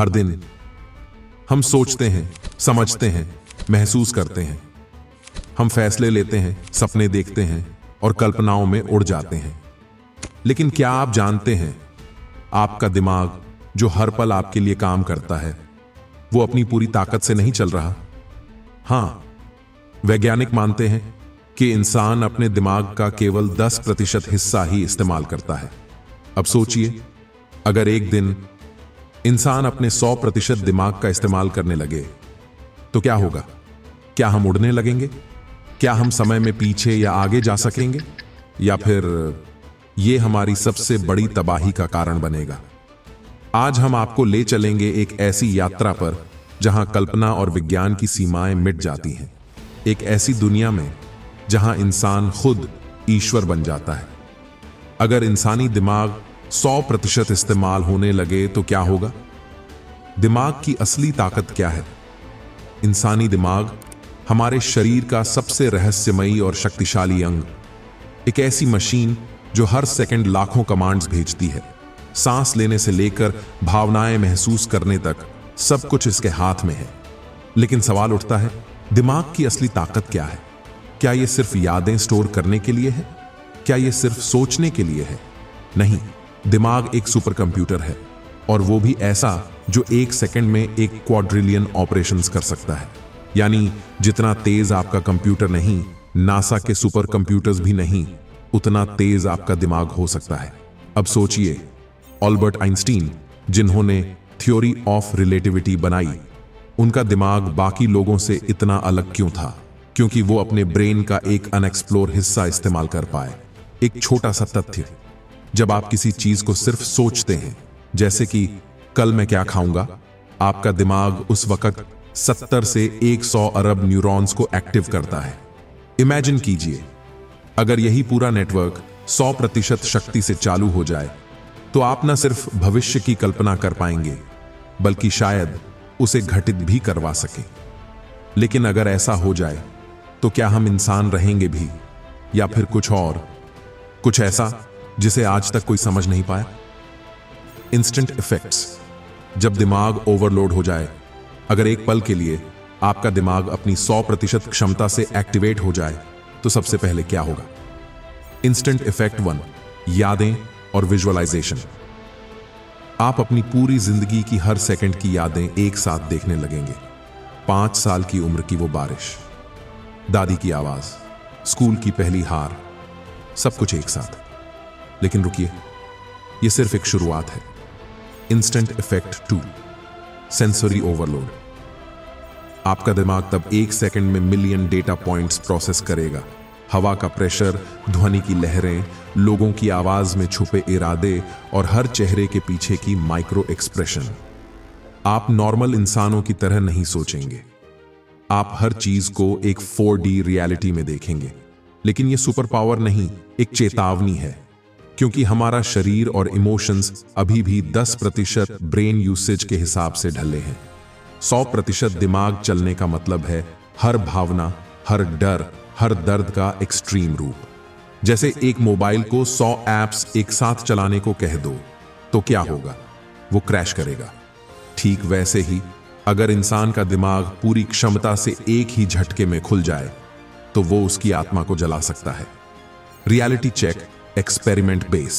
हर दिन हम सोचते हैं, समझते हैं, महसूस करते हैं। हम फैसले लेते हैं, सपने देखते हैं और कल्पनाओं में उड़ जाते हैं। लेकिन क्या आप जानते हैं, आपका दिमाग जो हर पल आपके लिए काम करता है, वो अपनी पूरी ताकत से नहीं चल रहा। हां, वैज्ञानिक मानते हैं कि इंसान अपने दिमाग का केवल 10% हिस्सा ही इस्तेमाल करता है। अब सोचिए, अगर एक दिन इंसान अपने 100% दिमाग का इस्तेमाल करने लगे तो क्या होगा? क्या हम उड़ने लगेंगे? क्या हम समय में पीछे या आगे जा सकेंगे? या फिर यह हमारी सबसे बड़ी तबाही का कारण बनेगा? आज हम आपको ले चलेंगे एक ऐसी यात्रा पर जहां कल्पना और विज्ञान की सीमाएं मिट जाती हैं। एक ऐसी दुनिया में जहां इंसान खुद ईश्वर बन जाता है। अगर इंसानी दिमाग 100% इस्तेमाल होने लगे तो क्या होगा? दिमाग की असली ताकत क्या है? इंसानी दिमाग हमारे शरीर का सबसे रहस्यमयी और शक्तिशाली अंग, एक ऐसी मशीन जो हर सेकंड लाखों कमांड्स भेजती है। सांस लेने से लेकर भावनाएं महसूस करने तक सब कुछ इसके हाथ में है। लेकिन सवाल उठता है, दिमाग की असली ताकत क्या है? क्या यह सिर्फ यादें स्टोर करने के लिए है? क्या यह सिर्फ सोचने के लिए है? नहीं, दिमाग एक सुपर कंप्यूटर है, और वो भी ऐसा जो एक सेकंड में 1 क्वाड्रिलियन ऑपरेशंस कर सकता है। यानी जितना तेज आपका कंप्यूटर नहीं, नासा के सुपर कंप्यूटर्स भी नहीं, उतना तेज आपका दिमाग हो सकता है। अब सोचिए, अल्बर्ट आइंस्टीन, जिन्होंने थ्योरी ऑफ रिलेटिविटी बनाई, उनका दिमाग बाकी लोगों से इतना अलग क्यों था? क्योंकि वो अपने ब्रेन का एक अनएक्सप्लोर हिस्सा इस्तेमाल कर पाए। एक छोटा सा तथ्य, जब आप किसी चीज को सिर्फ सोचते हैं, जैसे कि कल मैं क्या खाऊंगा, आपका दिमाग उस वक्त 70 से 100 अरब न्यूरॉन्स को एक्टिव करता है। इमेजिन कीजिए, अगर यही पूरा नेटवर्क 100% शक्ति से चालू हो जाए तो आप न सिर्फ भविष्य की कल्पना कर पाएंगे, बल्कि शायद उसे घटित भी करवा सके। लेकिन अगर ऐसा हो जाए तो क्या हम इंसान रहेंगे भी, या फिर कुछ और, कुछ ऐसा जिसे आज तक कोई समझ नहीं पाया? Instant effects. जब दिमाग ओवरलोड हो जाए, अगर एक पल के लिए आपका दिमाग अपनी 100% क्षमता से एक्टिवेट हो जाए तो सबसे पहले क्या होगा? इंस्टेंट इफेक्ट 1, यादें और विजुअलाइजेशन। आप अपनी पूरी जिंदगी की हर सेकंड की यादें एक साथ देखने लगेंगे। 5 साल की उम्र की वो बारिश, दादी की आवाज, स्कूल की पहली हार, सब कुछ एक साथ। लेकिन रुकिए, ये सिर्फ एक शुरुआत है। Instant effect 2, sensory overload. आपका दिमाग तब एक सेकंड में मिलियन डेटा पॉइंट्स प्रोसेस करेगा। हवा का प्रेशर, ध्वनि की लहरें, लोगों की आवाज में छुपे इरादे और हर चेहरे के पीछे की माइक्रो एक्सप्रेशन। आप नॉर्मल इंसानों की तरह नहीं सोचेंगे। आप हर चीज को एक 4D रियलिटी में देखेंगे। लेकिन यह सुपर पावर नहीं, एक चेतावनी है, क्योंकि हमारा शरीर और इमोशंस अभी भी 10% ब्रेन यूसेज के हिसाब से ढले हैं। 100% दिमाग चलने का मतलब है हर भावना, हर डर, हर दर्द का एक्सट्रीम रूप। जैसे एक मोबाइल को 100 ऐप्स एक साथ चलाने को कह दो तो क्या होगा? वो क्रैश करेगा। ठीक वैसे ही अगर इंसान का दिमाग पूरी क्षमता से एक ही झटके में खुल जाए तो वो उसकी आत्मा को जला सकता है। Reality check experiment base.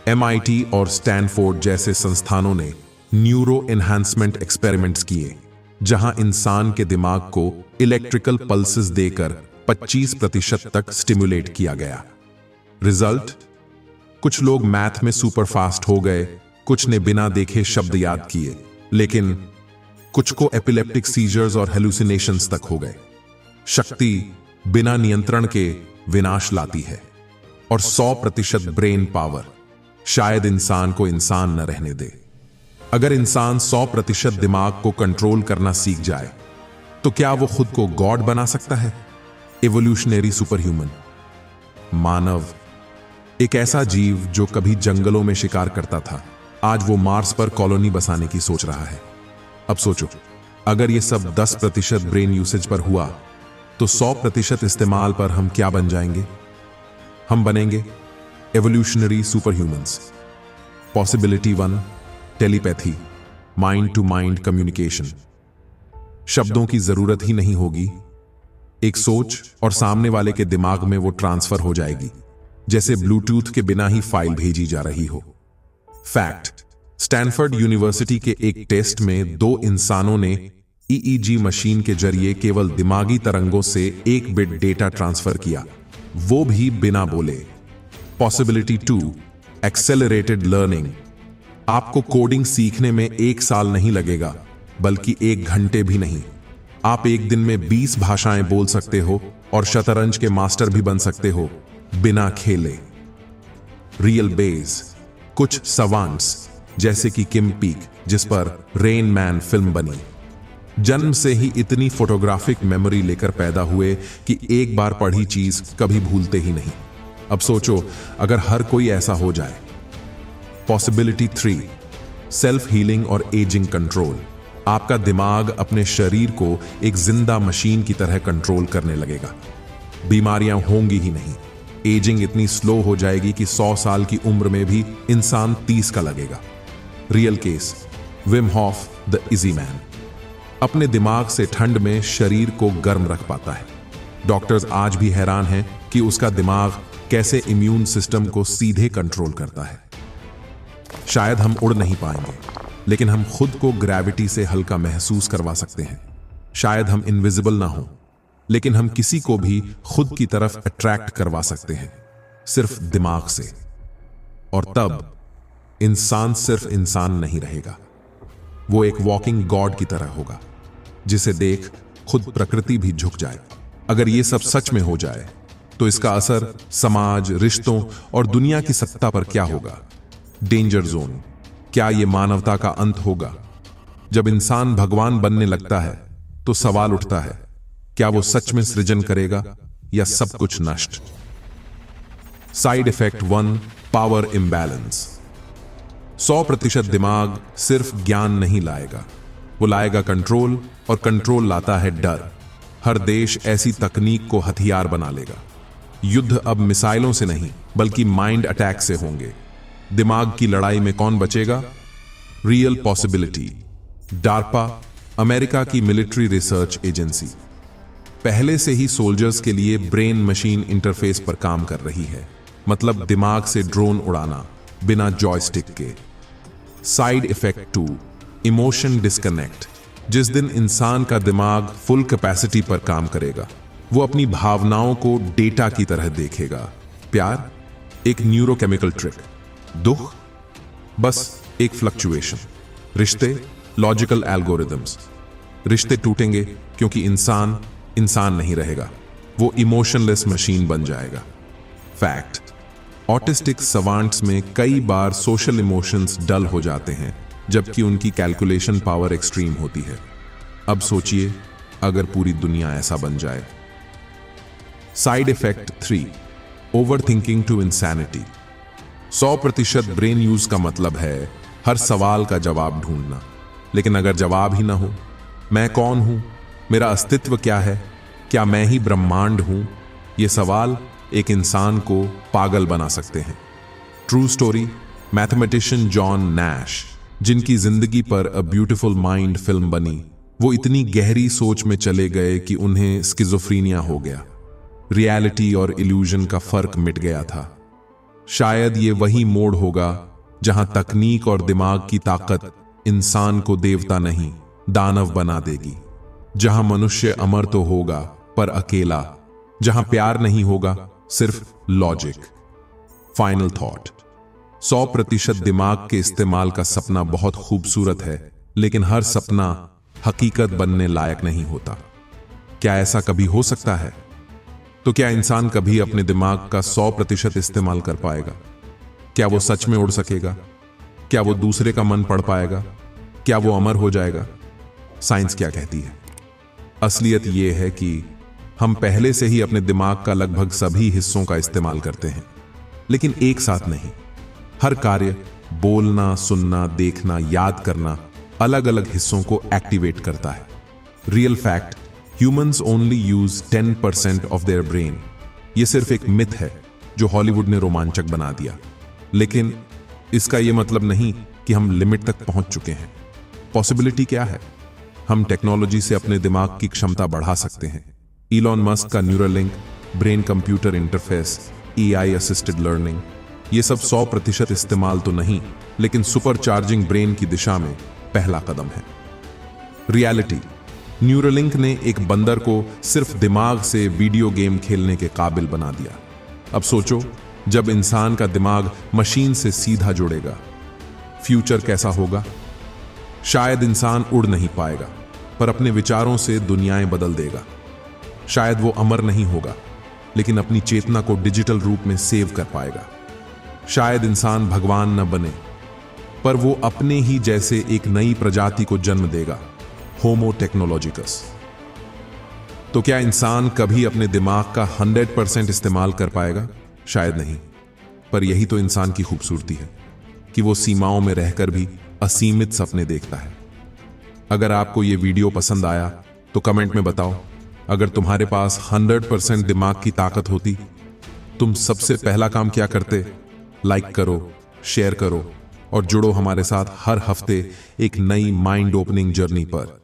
MIT और स्टैनफोर्ड जैसे संस्थानों ने न्यूरो एनहांसमेंट एक्सपेरिमेंट्स किए, जहां इंसान के दिमाग को इलेक्ट्रिकल पल्सेस देकर 25% तक स्टिमुलेट किया गया। रिजल्ट? कुछ लोग मैथ में सुपर फास्ट हो गए, कुछ ने बिना देखे शब्द याद किए, लेकिन कुछ को एपिलेप्टिक सीजर्स और हेलुसिनेशंस तक हो गए। शक्ति बिना नियंत्रण के विनाश लाती है, और 100% ब्रेन पावर शायद इंसान को इंसान न रहने दे। अगर इंसान 100% दिमाग को कंट्रोल करना सीख जाए तो क्या वो खुद को गॉड बना सकता है? Evolutionary super human. मानव, एक ऐसा जीव जो कभी जंगलों में शिकार करता था, आज वो मार्स पर कॉलोनी बसाने की सोच रहा है। अब सोचो, अगर ये सब 10% ब्रेन यूसेज पर हुआ तो 100% इस्तेमाल पर हम क्या बन जाएंगे? हम बनेंगे evolutionary super humans. Possibility 1, telepathy. Mind to mind communication. शब्दों की जरूरत ही नहीं होगी, एक सोच और सामने वाले के दिमाग में वो ट्रांसफर हो जाएगी, जैसे ब्लूटूथ के बिना ही फाइल भेजी जा रही हो। फैक्ट, स्टैनफोर्ड यूनिवर्सिटी के एक टेस्ट में 2 इंसानों ने ईईजी मशीन के जरिए केवल दिमागी तरंगों से 1 बिट डेटा ट्रांसफर किया, वो भी बिना बोले। Possibility 2, accelerated learning. आपको कोडिंग सीखने में 1 साल नहीं लगेगा, बल्कि 1 घंटे भी नहीं। आप एक दिन में 20 भाषाएं बोल सकते हो और शतरंज के मास्टर भी बन सकते हो, बिना खेले। रियल बेस, कुछ सवांट्स जैसे कि किम पीक, जिस पर रेन मैन फिल्म बनी, जन्म से ही इतनी फोटोग्राफिक मेमोरी लेकर पैदा हुए कि एक बार पढ़ी चीज कभी भूलते ही नहीं। अब सोचो अगर हर कोई ऐसा हो जाए। पॉसिबिलिटी 3, सेल्फ हीलिंग और एजिंग कंट्रोल। आपका दिमाग अपने शरीर को एक जिंदा मशीन की तरह कंट्रोल करने लगेगा। बीमारियां होंगी ही नहीं। एजिंग इतनी स्लो हो जाएगी कि 100 साल की उम्र में भी इंसान 30 का लगेगा। Real case, Wim Hof the easy man. अपने दिमाग से ठंड में शरीर को गर्म रख पाता है। डॉक्टर्स आज भी हैरान हैं कि उसका दिमाग कैसे इम्यून सिस्टम को सीधे कंट्रोल करता है। शायद हम उड़ नहीं पाएंगे, लेकिन हम खुद को ग्रेविटी से हल्का महसूस करवा सकते हैं। शायद हम इनविजिबल ना हो, लेकिन हम किसी को भी खुद की तरफ अट्रैक्ट करवा सकते हैं, सिर्फ दिमाग से। और तब इंसान सिर्फ इंसान नहीं रहेगा, वो एक वॉकिंग गॉड की तरह होगा, जिसे देख खुद प्रकृति भी झुक जाए। अगर ये सब सच में हो जाए तो इसका असर समाज, रिश्तों और दुनिया की सत्ता पर क्या होगा? Danger zone. क्या ये मानवता का अंत होगा? जब इंसान भगवान बनने लगता है तो सवाल उठता है, क्या वो सच में सृजन करेगा या सब कुछ नष्ट? Side effect 1, power imbalance. 100% दिमाग सिर्फ ज्ञान नहीं लाएगा, वो लाएगा कंट्रोल, और कंट्रोल लाता है डर। हर देश ऐसी तकनीक को हथियार बना लेगा। युद्ध अब मिसाइलों से नहीं, बल्कि माइंड अटैक से होंगे। दिमाग की लड़ाई में कौन बचेगा? Real possibility. डार्पा, अमेरिका की मिलिट्री रिसर्च एजेंसी, पहले से ही सोल्जर्स के लिए ब्रेन मशीन इंटरफेस पर काम कर रही है, मतलब दिमाग से ड्रोन उड़ाना बिना जॉयस्टिक के। Side effect 2, emotion disconnect. जिस दिन इंसान का दिमाग फुल कैपेसिटी पर काम करेगा, वो अपनी भावनाओं को डेटा की तरह देखेगा। प्यार एक न्यूरोकेमिकल ट्रिक, दुख बस एक फ्लक्चुएशन, रिश्ते लॉजिकल एल्गोरिदम्स। रिश्ते टूटेंगे क्योंकि इंसान इंसान नहीं रहेगा, वो इमोशनलेस मशीन बन जाएगा। फैक्ट, ऑटिस्टिक सवांट्स में कई बार सोशल इमोशंस डल हो जाते हैं, जबकि उनकी कैलकुलेशन पावर एक्सट्रीम होती है। अब सोचिए अगर पूरी दुनिया ऐसा बन जाए। Side effect 3, over thinking to insanity. 100% brain use का मतलब है हर सवाल का जवाब ढूंढना, लेकिन अगर जवाब ही ना हो, मैं कौन हूं, मेरा अस्तित्व क्या है, क्या मैं ही ब्रह्मांड हूं, ये सवाल एक इंसान को पागल बना सकते हैं। True story, mathematician John Nash, जिनकी जिंदगी पर अ ब्यूटीफुल माइंड फिल्म बनी, वो इतनी गहरी सोच में चले गए कि उन्हें स्किज़ोफ्रीनिया हो गया। रियलिटी और इल्यूजन का फर्क मिट गया था। शायद ये वही मोड़ होगा जहां तकनीक और दिमाग की ताकत इंसान को देवता नहीं, दानव बना देगी। जहां मनुष्य अमर तो होगा पर अकेला, जहां प्यार नहीं होगा, सिर्फ लॉजिक। फाइनल थॉट, 100% दिमाग के इस्तेमाल का सपना बहुत खूबसूरत है, लेकिन हर सपना हकीकत बनने लायक नहीं होता। क्या ऐसा कभी हो सकता है? तो क्या इंसान कभी अपने दिमाग का 100% इस्तेमाल कर पाएगा? क्या वो सच में उड़ सकेगा? क्या वो दूसरे का मन पढ़ पाएगा? क्या वो अमर हो जाएगा? साइंस क्या कहती है? असलियत ये है कि हम पहले से ही अपने दिमाग का लगभग सभी हिस्सों का इस्तेमाल करते हैं, लेकिन एक साथ नहीं। हर कार्य, बोलना, सुनना, देखना, याद करना, अलग अलग हिस्सों को एक्टिवेट करता है। Real fact, humans only use 10% of their brain. यह सिर्फ एक मिथ है जो हॉलीवुड ने रोमांचक बना दिया, लेकिन इसका यह मतलब नहीं कि हम लिमिट तक पहुंच चुके हैं। पॉसिबिलिटी क्या है? हम टेक्नोलॉजी से अपने दिमाग की क्षमता बढ़ा सकते हैं। इलॉन मस्क का Neuralink, brain computer interface, AI assisted learning, ये सब 100% इस्तेमाल तो नहीं, लेकिन सुपर चार्जिंग ब्रेन की दिशा में पहला कदम है। रियलिटी, न्यूरलिंक ने एक बंदर को सिर्फ दिमाग से वीडियो गेम खेलने के काबिल बना दिया। अब सोचो, जब इंसान का दिमाग मशीन से सीधा जुड़ेगा, फ्यूचर कैसा होगा? शायद इंसान उड़ नहीं पाएगा, पर अपने विचारों से दुनियाएं बदल देगा। शायद वो अमर नहीं होगा, लेकिन अपनी चेतना को डिजिटल रूप में सेव कर पाएगा। शायद इंसान भगवान न बने, पर वो अपने ही जैसे एक नई प्रजाति को जन्म देगा, होमो टेक्नोलॉजिकस। तो क्या इंसान कभी अपने दिमाग का 100% इस्तेमाल कर पाएगा? शायद नहीं, पर यही तो इंसान की खूबसूरती है कि वो सीमाओं में रहकर भी असीमित सपने देखता है। अगर आपको ये वीडियो पसंद आया तो कमेंट में बताओ। अगर तुम्हारे पास 100% दिमाग की ताकत होती, तुम सबसे पहला काम क्या करते? लाइक करो, शेयर करो और जुड़ो हमारे साथ हर हफ्ते एक नई माइंड ओपनिंग जर्नी पर।